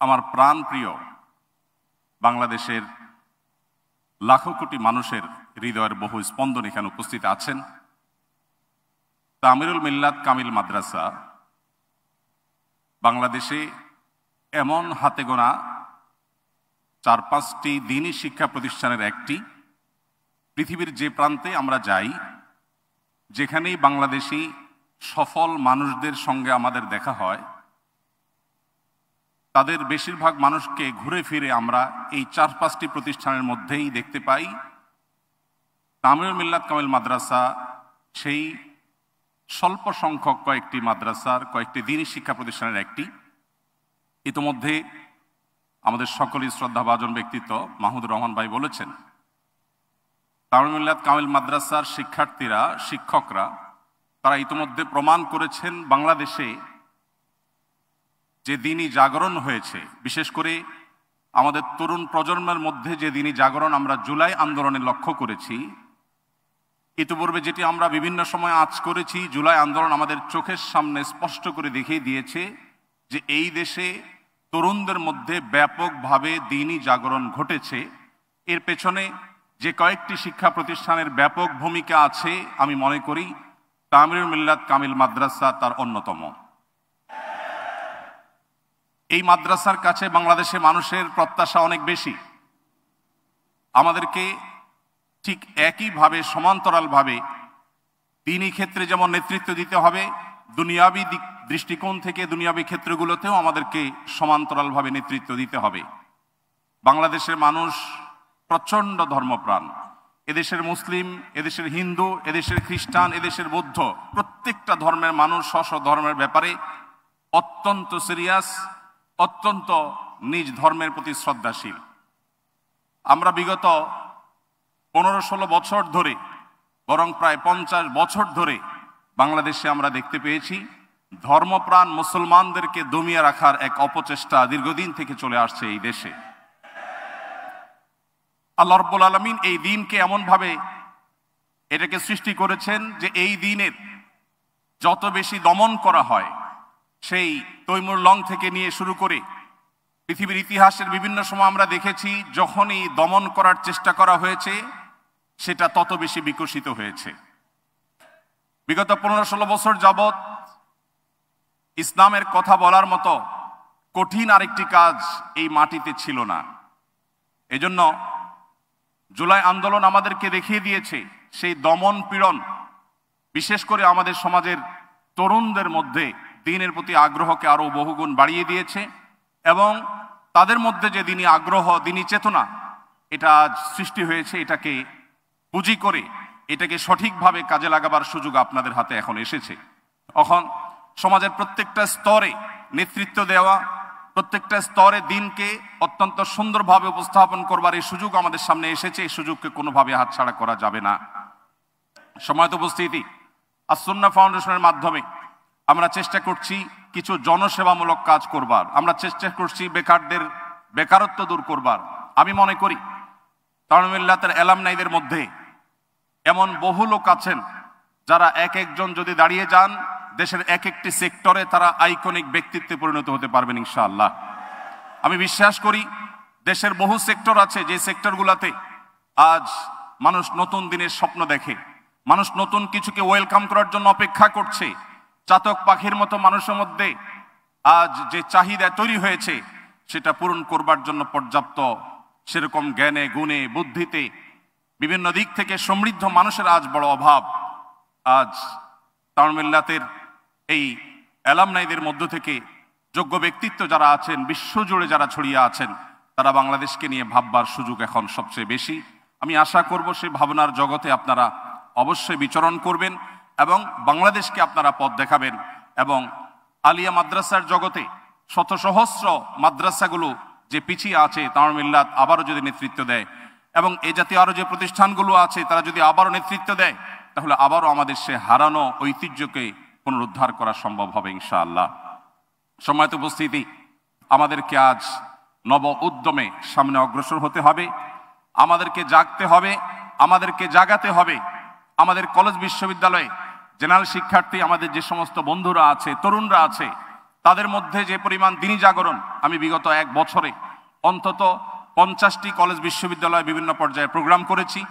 আমার প্রাণ প্রিয় বাংলাদেশের লাখো কোটি মানুষের হৃদয়ের বহু স্পন্দন এখানে উপস্থিত আছেন। তামিরুল মিল্লাত কামিল মাদ্রাসা বাংলাদেশে এমন হাতে গোনা 4-5টি দ্বীনি শিক্ষা প্রতিষ্ঠানের একটি। পৃথিবীর যে প্রান্তে আমরা যাই, যেখানেই বাংলাদেশি সফল মানুষদের সঙ্গে আমাদের দেখা হয়, তাদের বেশিরভাগ মানুষকে ঘুরে ফিরে আমরা এই 4-5টি প্রতিষ্ঠানের মধ্যেই দেখতে পাই। তামিরুল মিল্লাত কামিল মাদ্রাসা সেই স্বল্প সংখ্যক কয়েকটি মাদ্রাসার, কয়েকটি দ্বীনি শিক্ষা প্রতিষ্ঠানের একটি। ইতোমধ্যে আমাদের সকলেই শ্রদ্ধাভাজন ব্যক্তিত্ব মাহমুদুর রহমান ভাই বলেছেন, তামিরুল মিল্লাত কামিল মাদ্রাসার শিক্ষার্থীরা, শিক্ষকরা তারা ইতোমধ্যে প্রমাণ করেছেন বাংলাদেশে যে দ্বীনি জাগরণ হয়েছে, বিশেষ করে আমাদের তরুণ প্রজন্মের মধ্যে যে দ্বীনি জাগরণ আমরা জুলাই আন্দোলনে লক্ষ্য করেছি। ইতিপূর্বে যেটি আমরা বিভিন্ন সময় আঁচ করেছি, জুলাই আন্দোলন আমাদের চোখের সামনে স্পষ্ট করে দেখিয়ে দিয়েছে যে এই দেশে তরুণদের মধ্যে ব্যাপকভাবে দ্বীনি জাগরণ ঘটেছে। এর পেছনে যে কয়েকটি শিক্ষা প্রতিষ্ঠানের ব্যাপক ভূমিকা আছে, আমি মনে করি তামিরুল মিল্লাত কামিল মাদ্রাসা তার অন্যতম। এই মাদ্রাসার কাছে বাংলাদেশে মানুষের প্রত্যাশা অনেক বেশি। আমাদেরকে ঠিক একইভাবে সমান্তরালভাবে দ্বীনি ক্ষেত্রে যেমন নেতৃত্ব দিতে হবে, দুনিয়াবি দৃষ্টিকোণ থেকে দুনিয়াবি ক্ষেত্রগুলোতেও আমাদেরকে সমান্তরালভাবে নেতৃত্ব দিতে হবে। বাংলাদেশের মানুষ প্রচণ্ড ধর্মপ্রাণ। এদেশের মুসলিম, এদেশের হিন্দু, এদেশের খ্রিস্টান, এদেশের বৌদ্ধ, প্রত্যেকটা ধর্মের মানুষ স্ব ধর্মের ব্যাপারে অত্যন্ত সিরিয়াস, অত্যন্ত নিজ ধর্মের প্রতি শ্রদ্ধাশীল। আমরা বিগত 15-16 বছর ধরে, বরং প্রায় 50 বছর ধরে বাংলাদেশে আমরা দেখতে পেয়েছি ধর্মপ্রাণ মুসলমানদেরকে দমিয়ে রাখার এক অপচেষ্টা দীর্ঘদিন থেকে চলে আসছে এই দেশে। আল্লাহ রাব্বুল আলামিন এই দ্বীনকে এমনভাবে এটাকে সৃষ্টি করেছেন যে এই দ্বীনের যত বেশি দমন করা হয়, সেই তৈমুর লং থেকে নিয়ে শুরু করে পৃথিবীর ইতিহাসের বিভিন্ন সময় আমরা দেখেছি যখনই দমন করার চেষ্টা করা হয়েছে সেটা তত বেশি বিকশিত হয়েছে। বিগত 15-16 বছর যাবৎ ইসলামের কথা বলার মতো কঠিন আরেকটি কাজ এই মাটিতে ছিল না। এজন্য জুলাই আন্দোলন আমাদেরকে দেখিয়ে দিয়েছে সেই দমন পীড়ন বিশেষ করে আমাদের সমাজের তরুণদের মধ্যে দ্বীনের প্রতি আগ্রহকে আরো বহুগুণ বাড়িয়ে দিয়েছে, এবং তাদের মধ্যে যে দ্বীনি আগ্রহ, দ্বীনি চেতনা এটা আজ সৃষ্টি হয়েছে, এটাকে পুঁজি করে এটাকে সঠিকভাবে কাজে লাগাবার সুযোগ আপনাদের হাতে এখন এসেছে। এখন সমাজের প্রত্যেকটা স্তরে নেতৃত্ব দেওয়া, প্রত্যেকটা স্তরে দ্বীনকে অত্যন্ত সুন্দরভাবে উপস্থাপন করবার এই সুযোগ আমাদের সামনে এসেছে। এই সুযোগকে কোনোভাবে হাতছাড়া করা যাবে না। সময়ত উপস্থিতি, আস-সুন্নাহ ফাউন্ডেশনের মাধ্যমে আমরা চেষ্টা করছি কিছু জনসেবামূলক কাজ করবার, আমরা চেষ্টা করছি বেকারদের বেকারত্ব দূর করবার। আমি মনে করি তামিরুল মিল্লাতের এলামনাইদের মধ্যে এমন বহু লোক আছেন যারা এক একজন যদি দাঁড়িয়ে যান দেশের এক একটি সেক্টরে তারা আইকনিক ব্যক্তিত্বে পরিণত হতে পারবেন ইনশাআল্লাহ। আমি বিশ্বাস করি দেশের বহু সেক্টর আছে যে সেক্টরগুলোতে আজ মানুষ নতুন দিনের স্বপ্ন দেখে, মানুষ নতুন কিছুকে ওয়েলকাম করার জন্য অপেক্ষা করছে। চাতক পাখির মতো মানুষের মধ্যে আজ যে চাহিদা তৈরি হয়েছে সেটা পূরণ করবার জন্য পর্যাপ্ত সেরকম জ্ঞানে, গুণে, বুদ্ধিতে বিভিন্ন দিক থেকে সমৃদ্ধ মানুষের আজ বড় অভাব। আজ তামিরুল মিল্লাতের এই এলামনাইদের মধ্য থেকে যোগ্য ব্যক্তিত্ব যারা আছেন, বিশ্বজুড়ে যারা ছড়িয়ে আছেন, তারা বাংলাদেশকে নিয়ে ভাববার সুযোগ এখন সবচেয়ে বেশি। আমি আশা করব সেই ভাবনার জগতে আপনারা অবশ্যই বিচরণ করবেন এবং বাংলাদেশকে আপনারা পথ দেখাবেন, এবং আলিয়া মাদ্রাসার জগতে শত সহস্র মাদ্রাসাগুলো যে পিছিয়ে আছে তামিরুল মিল্লাত আবারও যদি নেতৃত্ব দেয়, এবং এই জাতীয় আরো যে প্রতিষ্ঠানগুলো আছে তারা যদি আবারও নেতৃত্ব দেয়, তাহলে আবারও আমাদের সে হারানো ঐতিহ্যকে পুনরুদ্ধার করা সম্ভব হবে ইনশাআল্লাহ। সম্মানিত উপস্থিতি, আমাদেরকে আজ নব উদ্যমে সামনে অগ্রসর হতে হবে, আমাদেরকে জাগতে হবে, আমাদেরকে জাগাতে হবে। আমাদের কলেজ বিশ্ববিদ্যালয়ে জেনারেল শিক্ষার্থী, আমাদের যে সমস্ত বন্ধুরা আছে, তরুণরা আছে, তাদের মধ্যে যে পরিমাণ দিনী জাগরণ, আমি বিগত 1 বছরে অন্তত 50টি কলেজ বিশ্ববিদ্যালয়ে বিভিন্ন পর্যায়ে প্রোগ্রাম করেছি।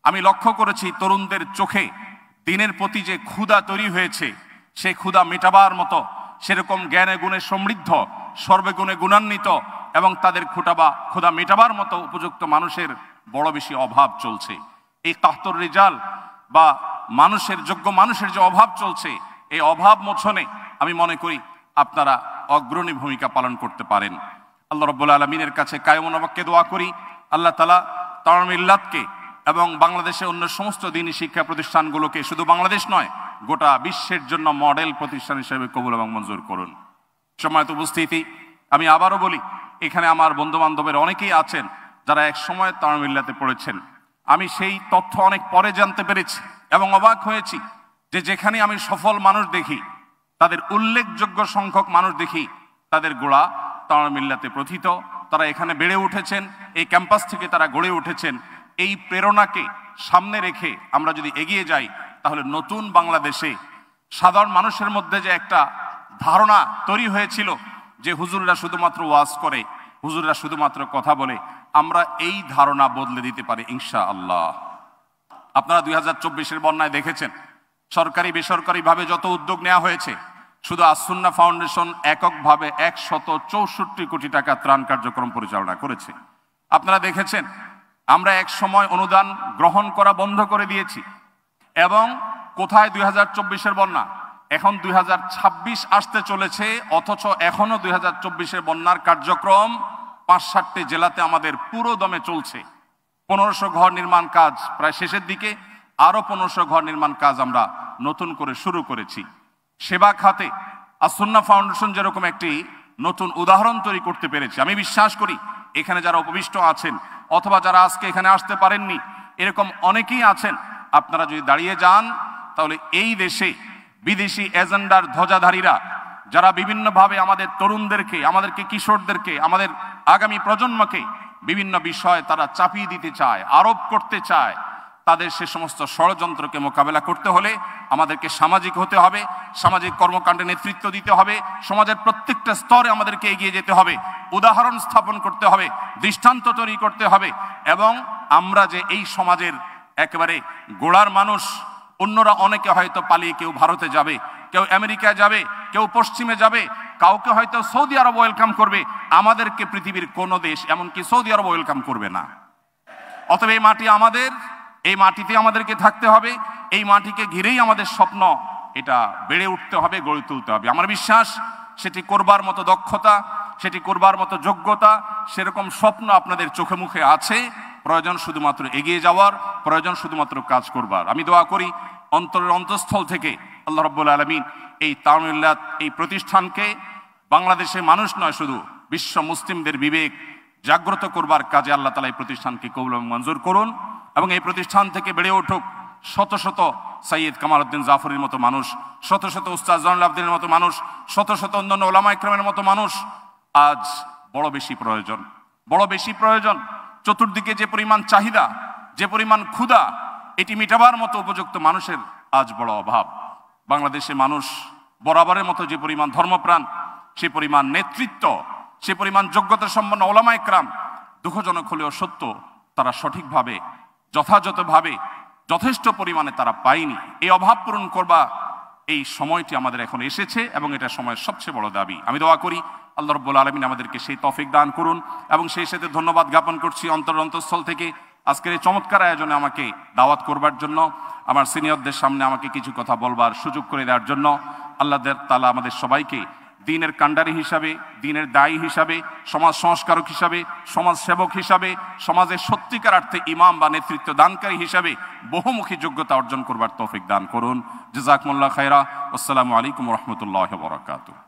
আমি লক্ষ্য করেছি তরুণদের চোখে দিনের প্রতি যে ক্ষুধা তৈরি হয়েছে, সেই ক্ষুধা মেটাবার মতো সেরকম জ্ঞানে গুণে সমৃদ্ধ, সর্বগুণে গুণান্বিত এবং তাদের ক্ষুধা মেটাবার মতো উপযুক্ত মানুষের বড় বেশি অভাব চলছে। এই কাহতর রিজাল বা যোগ্য মানুষের যে অভাব চলছে, এই অভাব মোচনে আমি মনে করি আপনারা অগ্রণী ভূমিকা পালন করতে পারেন। আল্লাহ রাব্বুল আলামিনের কাছে কায়মন ওয়াক্কে দোয়া করি, আল্লাহ তাআলা তাওয়ার মিল্লাতকে এবং বাংলাদেশের অন্য সমস্ত দ্বীনি শিক্ষা প্রতিষ্ঠানগুলোকে শুধু বাংলাদেশ নয়, গোটা বিশ্বের জন্য মডেল প্রতিষ্ঠান হিসেবে কবুল এবং মঞ্জুর করুন। সম্মানিত উপস্থিতি, আমি আবারও বলি, এখানে আমার বন্ধু বান্ধবের অনেকেই আছেন যারা এক সময় তাওয়ার মিল্লাতে পড়েছেন। আমি সেই তথ্য অনেক পরে জানতে পেরেছি এবং অবাক হয়েছি যে যেখানে আমি সফল মানুষ দেখি, তাদের উল্লেখযোগ্য সংখ্যক মানুষ দেখি, তাদের গোড়া তাওয়ার মিল্লাতে প্রথিত। তারা এখানে বেড়ে উঠেছেন, এই ক্যাম্পাস থেকে তারা গড়ে উঠেছেন। এই প্রেরণাকে সামনে রেখে আমরা যদি এগিয়ে যাই, তাহলে নতুন বাংলাদেশে সাধারণ মানুষের মধ্যে যে একটা ধারণা তৈরি হয়েছিল যে হুজুররা শুধুমাত্র ওয়াজ করে, হুজুররা শুধুমাত্র কথা বলে, আমরা এই ধারণা বদলে দিতে পারি ইনশাআল্লাহ। আপনারা 2024-এর বন্যায় দেখেছেন সরকারি বেসরকারিভাবে যত উদ্যোগ নেওয়া হয়েছে, শুধু আস-সুন্নাহ ফাউন্ডেশন এককভাবে 164 কোটি টাকা ত্রাণ কার্যক্রম পরিচালনা করেছে। আপনারা দেখেছেন আমরা এক সময় অনুদান গ্রহণ করা বন্ধ করে দিয়েছি এবং কোথায় 2024-এর বন্যা, এখন 2026 আসতে চলেছে, অথচ এখনো 2024-এর বন্যার কার্যক্রম 5-7টি জেলাতে আমাদের পুরো দমে চলছে। 1500 ঘর নির্মাণ কাজ প্রায় শেষের দিকে, আরো 1500 ঘর নির্মাণ কাজ আমরা নতুন করে শুরু করেছি। সেবা খাতে আস-সুন্নাহ ফাউন্ডেশন যেরকম একটি নতুন উদাহরণ তৈরি করতে পেরেছে, আমি বিশ্বাস করি এখানে যারা উপবিষ্ট আছেন অথবা যারা আজকে এখানে আসতে পারেননি, এরকম অনেকেই আছেন। আপনারা যদি দাঁড়িয়ে যান, তাহলে এই দেশে বিদেশি এজেন্ডার ধ্বজাধারীরা যারা বিভিন্নভাবে আমাদের তরুণদেরকে, আমাদেরকে কিশোরদেরকে, আমাদের আগামী প্রজন্মকে বিভিন্ন বিষয় তারা চাপিয়ে দিতে চায়, আরোপ করতে চায়, তাদের সে সমস্ত ষড়যন্ত্রকে মোকাবেলা করতে হলে আমাদেরকে সামাজিক হতে হবে, সামাজিক কর্মকাণ্ডে নেতৃত্ব দিতে হবে, সমাজের প্রত্যেকটা স্তরে আমাদেরকে এগিয়ে যেতে হবে, উদাহরণ স্থাপন করতে হবে, দৃষ্টান্ত তৈরি করতে হবে। এবং আমরা যে এই সমাজের একেবারে গোড়ার মানুষ, অন্যরা অনেকে হয়তো পালিয়ে কেউ ভারতে যাবে, কেউ আমেরিকায় যাবে, কেউ পশ্চিমে যাবে, কাউকে হয়তো সৌদি আরব ওয়েলকাম করবে, আমাদেরকে পৃথিবীর কোনো দেশ এমনকি সৌদি আরব ওয়েলকাম করবে না। অতএব এই মাটি আমাদের, এই মাটিতে আমাদেরকে থাকতে হবে, এই মাটিকে ঘিরেই আমাদের স্বপ্ন এটা বেড়ে উঠতে হবে, গড়ে তুলতে হবে। আমার বিশ্বাস সেটি করবার মতো দক্ষতা, সেটি করবার মতো যোগ্যতা, সেরকম স্বপ্ন আপনাদের চোখে মুখে আছে। প্রয়োজন শুধুমাত্র এগিয়ে যাওয়ার, প্রয়োজন শুধুমাত্র কাজ করবার। আমি দোয়া করি অন্তরের অন্তঃস্থল থেকে আল্লাহ রাব্বুল আলামিন এই তাওয়ার মিল্লাত, এই প্রতিষ্ঠানকে বাংলাদেশের মানুষ নয়, শুধু বিশ্ব মুসলিমদের বিবেক জাগ্রত করবার কাজে আল্লাহ তাআলা এই প্রতিষ্ঠানকে কবুল এবং মঞ্জুর করুন এবং এই প্রতিষ্ঠান থেকে বেড়ে উঠুক শত শত সৈয়দ কামাল উদ্দিন জাফরের মতো মানুষ, শত শত উস্তাদ জয়নুল আবেদিনের মতো মানুষ, শত শত অন্যান্য ওলামা ইকরামের মতো মানুষ। আজ বড় বেশি প্রয়োজন, বড় বেশি প্রয়োজন। চতুর্দিকে যে পরিমাণ চাহিদা, যে পরিমাণ ক্ষুধা, এটি মেটাবার মতো উপযুক্ত মানুষের আজ বড় অভাব। বাংলাদেশে মানুষ বরাবরের মতো যে পরিমাণ ধর্মপ্রাণ, সে পরিমাণ নেতৃত্ব, সে পরিমাণ যোগ্যতা সম্পন্ন ওলামা ইকরাম, দুঃখজনক হলেও সত্য, তারা সঠিকভাবে যথাযথভাবে যথেষ্ট পরিমাণে তারা পায়নি। এই অভাব পূরণ করবা এই সময়টি আমাদের এখন এসেছে এবং এটা সময়ের সবচেয়ে বড় দাবি। আমি দোয়া করি আল্লাহ রাব্বুল আলামিন আমাদেরকে সেই তৌফিক দান করুন এবং সেই সাথে ধন্যবাদ জ্ঞাপন করছি অন্তরস্থল থেকে আজকের এই চমৎকার আয়োজনে আমাকে দাওয়াত করবার জন্য, আমার সিনিয়রদের সামনে আমাকে কিছু কথা বলবার সুযোগ করে দেওয়ার জন্য। আল্লাহ তাআলা আমাদের সবাইকে দ্বীনের কাণ্ডারি হিসাবে, দ্বীনের দায়ী হিসাবে, সমাজ সংস্কারক হিসাবে, সমাজ সেবক হিসাবে, সমাজের সত্যিকার অর্থে ইমাম বা নেতৃত্ব দানকারী হিসাবে বহুমুখী যোগ্যতা অর্জন করবার তৌফিক দান করুন। জাযাকুমুল্লাহ খায়রা। আসসালামু আলাইকুম ওয়া রাহমাতুল্লাহি ওয়া বারাকাতুহু।